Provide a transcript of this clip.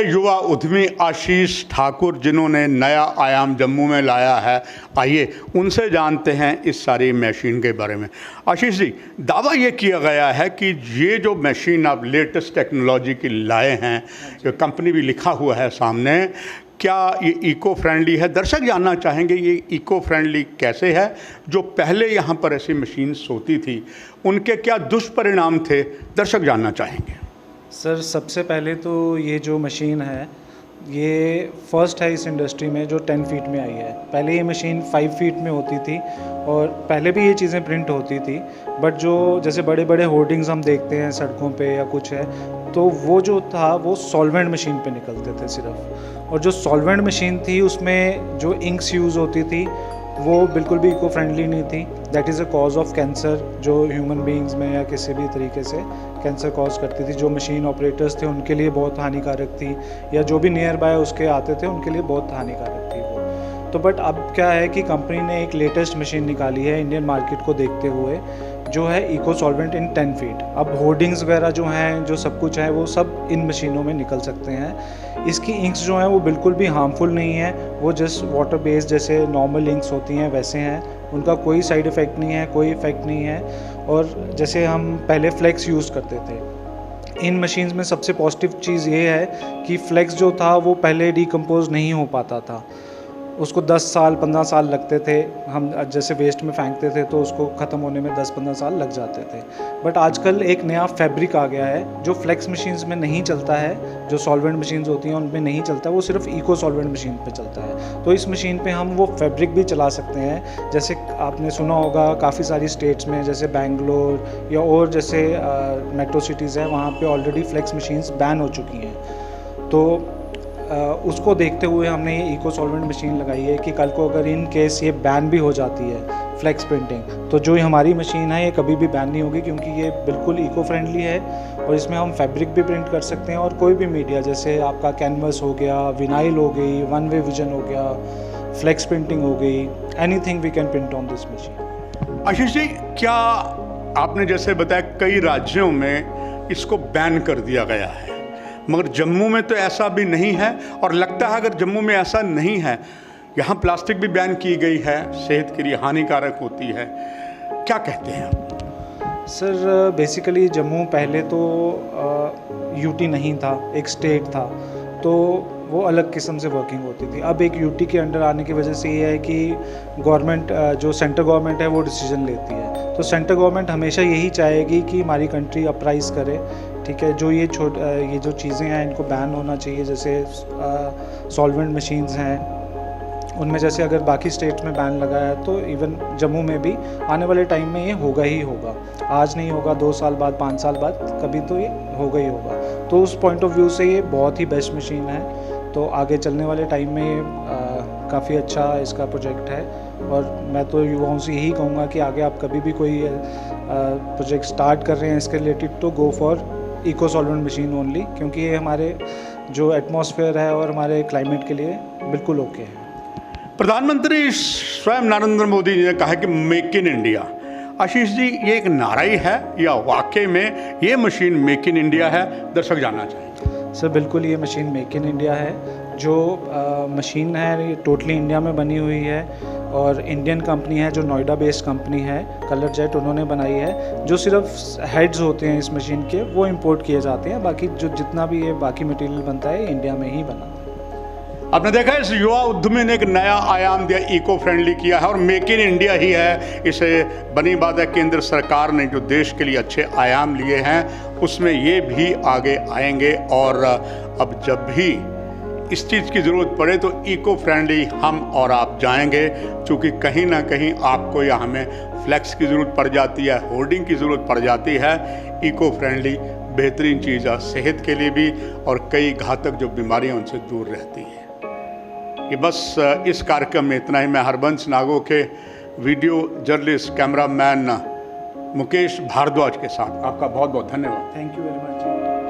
युवा उद्यमी आशीष ठाकुर, जिन्होंने नया आयाम जम्मू में लाया है। आइए उनसे जानते हैं इस सारी मशीन के बारे में। आशीष जी, दावा ये किया गया है कि ये जो मशीन आप लेटेस्ट टेक्नोलॉजी की लाए हैं, जो कंपनी भी लिखा हुआ है सामने, क्या ये इको फ्रेंडली है? दर्शक जानना चाहेंगे ये इको फ्रेंडली कैसे है। जो पहले यहाँ पर ऐसी मशीन्स होती थी उनके क्या दुष्परिणाम थे, दर्शक जानना चाहेंगे। सर, सबसे पहले तो ये जो मशीन है ये फर्स्ट है इस इंडस्ट्री में जो 10 फीट में आई है। पहले ये मशीन 5 फीट में होती थी और पहले भी ये चीज़ें प्रिंट होती थी, बट जो जैसे बड़े बड़े होर्डिंग्स हम देखते हैं सड़कों पे या कुछ है, तो वो जो था वो सॉल्वेंट मशीन पे निकलते थे सिर्फ। और जो सॉल्वेंट मशीन थी उसमें जो इंक्स यूज़ होती थी वो बिल्कुल भी इको फ्रेंडली नहीं थी। That is a cause of cancer, जो ह्यूमन बींग्स में या किसी भी तरीके से कैंसर कॉज करती थी। जो मशीन ऑपरेटर्स थे उनके लिए बहुत हानिकारक थी, या जो भी नियर बाय उसके आते थे उनके लिए बहुत हानिकारक थी वो। तो बट अब क्या है कि कंपनी ने एक लेटेस्ट मशीन निकाली है इंडियन मार्केट को देखते हुए, जो है इको सॉल्वेंट इन 10 फीट। अब होर्डिंग्स वगैरह जो हैं, जो सब कुछ है, वो सब इन मशीनों में निकल सकते हैं। इसकी इंक्स जो हैं वो बिल्कुल भी हार्मफुल नहीं है, वो जस्ट वाटर बेस्ड जैसे नॉर्मल इंक्स होती हैं वैसे हैं। उनका कोई साइड इफ़ेक्ट नहीं है, कोई इफ़ेक्ट नहीं है। और जैसे हम पहले फ्लेक्स यूज़ करते थे, इन मशीन्स में सबसे पॉजिटिव चीज़ ये है कि फ्लेक्स जो था वो पहले डिकम्पोज नहीं हो पाता था। उसको 10 साल 15 साल लगते थे। हम जैसे वेस्ट में फेंकते थे तो उसको ख़त्म होने में 10-15 साल लग जाते थे। बट आजकल एक नया फैब्रिक आ गया है जो फ्लेक्स मशीन्स में नहीं चलता है, जो सॉल्वेंट मशीन्स होती हैं उनमें नहीं चलता, वो सिर्फ इको सॉल्वेंट मशीन पे चलता है। तो इस मशीन पे हम वो फैब्रिक भी चला सकते हैं। जैसे आपने सुना होगा काफ़ी सारी स्टेट्स में, जैसे बेंगलोर या और जैसे मेट्रो सिटीज़ हैं, वहाँ पर ऑलरेडी फ्लेक्स मशीन्स बैन हो चुकी हैं। तो उसको देखते हुए हमने ये इको सॉल्वेंट मशीन लगाई है कि कल को अगर इन केस ये बैन भी हो जाती है फ्लेक्स प्रिंटिंग, तो जो हमारी मशीन है ये कभी भी बैन नहीं होगी, क्योंकि ये बिल्कुल इको फ्रेंडली है। और इसमें हम फैब्रिक भी प्रिंट कर सकते हैं और कोई भी मीडिया, जैसे आपका कैनवस हो गया, विनाइल हो गई, वन वे विजन हो गया, फ्लेक्स प्रिंटिंग हो गई, anything we can print on this machine. Ashish ji, क्या आपने जैसे बताया कई राज्यों में इसको बैन कर दिया गया है, मगर जम्मू में तो ऐसा भी नहीं है। और लगता है अगर जम्मू में ऐसा नहीं है, यहाँ प्लास्टिक भी बैन की गई है, सेहत के लिए हानिकारक होती है, क्या कहते हैं आप? सर, बेसिकली जम्मू पहले तो यूटी नहीं था, एक स्टेट था, तो वो अलग किस्म से वर्किंग होती थी। अब एक यूटी के अंडर आने की वजह से ये है कि गवर्नमेंट, जो सेंट्रल गवर्नमेंट है वो डिसीजन लेती है। तो सेंट्रल गवर्नमेंट हमेशा यही चाहेगी कि हमारी कंट्री अपराइज करे, ठीक है। जो ये जो चीज़ें हैं इनको बैन होना चाहिए। जैसे सॉल्वेंट मशीन्स हैं उनमें, जैसे अगर बाकी स्टेट्स में बैन लगा है तो इवन जम्मू में भी आने वाले टाइम में ये होगा ही होगा। आज नहीं होगा, 2 साल बाद, 5 साल बाद, कभी तो ये होगा ही होगा। तो उस पॉइंट ऑफ व्यू से ये बहुत ही बेस्ट मशीन है। तो आगे चलने वाले टाइम में ये काफ़ी अच्छा इसका प्रोजेक्ट है। और मैं तो युवाओं से यही कहूँगा कि आगे आप कभी भी कोई प्रोजेक्ट स्टार्ट कर रहे हैं इसके रिलेटेड, तो go for eco solvent machine only, क्योंकि ये हमारे जो एटमॉस्फेयर है और हमारे क्लाइमेट के लिए बिल्कुल ओके है। प्रधानमंत्री स्वयं नरेंद्र मोदी जी ने कहा कि make in India. Ashish ji, ये एक नारा ही है या वाकई में ये मशीन मेक इन इंडिया है, दर्शक जानना चाहेंगे। सर, बिल्कुल ये मशीन मेक इन इंडिया है। जो मशीन है ये टोटली इंडिया में बनी हुई है और इंडियन कंपनी है, जो नोएडा बेस्ड कंपनी है, कलर जेट, उन्होंने बनाई है। जो सिर्फ हेड्स होते हैं इस मशीन के वो इंपोर्ट किए जाते हैं, बाकी जो जितना भी ये बाकी मटेरियल बनता है इंडिया में ही बना है। आपने देखा इस युवा उद्यमी ने एक नया आयाम दिया, इको फ्रेंडली किया है और मेक इन इंडिया ही है। इसे बनी बात है, केंद्र सरकार ने जो देश के लिए अच्छे आयाम लिए हैं उसमें ये भी आगे आएंगे। और अब जब भी इस चीज़ की ज़रूरत पड़े तो इको फ्रेंडली हम और आप जाएंगे, क्योंकि कहीं ना कहीं आपको या हमें फ्लेक्स की ज़रूरत पड़ जाती है, होर्डिंग की ज़रूरत पड़ जाती है। इको फ्रेंडली बेहतरीन चीज़ है सेहत के लिए भी, और कई घातक जो बीमारियां उनसे दूर रहती हैं। ये बस इस कार्यक्रम में इतना ही। मैं हरबंस नागो के video journalist cameraman Mukesh Bhardwaj के साथ आपका बहुत बहुत धन्यवाद। Thank you very much.